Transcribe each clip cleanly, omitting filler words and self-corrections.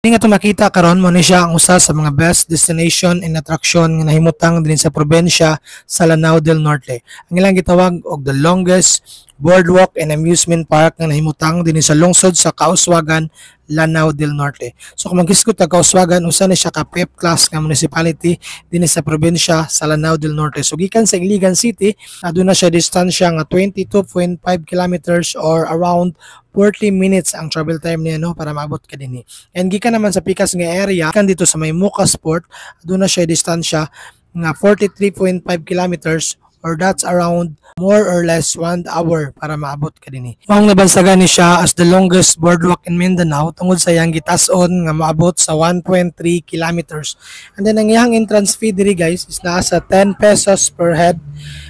Ini nga itong makita karon mo ni siya ang usa sa mga best destination and attraction nga nahimutang din sa probensya sa Lanao del Norte. Ang ilang gitawag og the longest boardwalk and amusement park nga nahimutang din sa lungsod sa Kauswagan, Lanao del Norte. So kung maghisgot ta Kauswagan, usa ni siya ka PEP class nga municipality din sa probensya sa Lanao del Norte. So gikan sa Iligan City, aduna siya distansya nga 22.5 kilometers or around 40 minutes ang travel time niya no para maabot ka dinhi. And gikan naman sa pikas nga area kan dito sa may Mucas Port, aduna siya distansya nga 43.5 kilometers or that's around more or less 1 hour para maabot ka dinhi. Maong nabansagan ni siya as the longest boardwalk in Mindanao tungod sa iyang gitas-on nga maabot sa 1.3 kilometers. And then ang iyang entrance fee diri guys is nasa 10 pesos per head.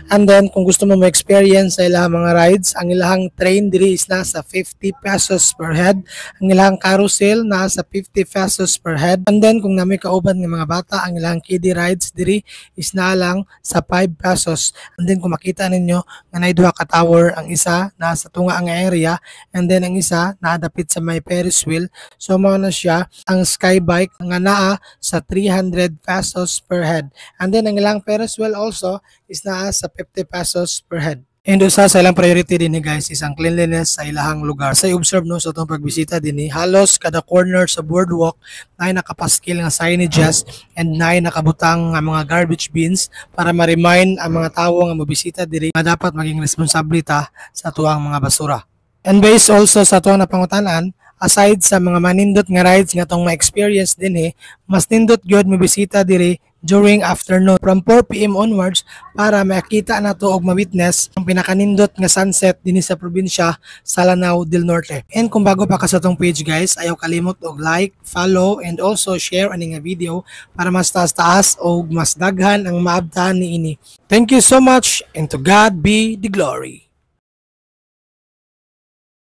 And then kung gusto mo ma-experience sa ilang mga rides, ang ilang train diri is nasa 50 pesos per head. Ang ilang carousel nasa 50 pesos per head. And then kung nami kauban ng mga bata, ang ilang kiddie rides diri is na lang sa 5 pesos. And then kung makita ninyo nga nay duha ka tower, ang isa nasa tunga ang area and then ang isa nadapit sa may Ferris wheel. So mao na siya ang sky bike nga naa sa 300 pesos per head. And then ang ilang Ferris wheel also is naa sa 50 pesos per head. And usa sa ilang priority din guys is ang cleanliness sa ilahang lugar. Sa i-observe no sa itong pagbisita din halos kada corner sa boardwalk na nakapaskil nga signages and na nakabutang nga mga garbage bins para ma-remind ang mga tawo nga mobisita diri na dapat maging responsable ta sa tuang mga basura. And based also sa tuang napangutanan, aside sa mga manindot nga rides nga tong ma-experience din mas nindot gyud mobisita diri during afternoon from 4 PM onwards para makita na to og ma-witness ang pinakanindot nga sunset dinhi sa probinsya sa Lanao del Norte. And kung bago pa ka sa tong page guys, ayaw kalimot og like, follow and also share ani nga video para mas taas-taas og mas daghan ang maabtan niini. Thank you so much and to God be the glory.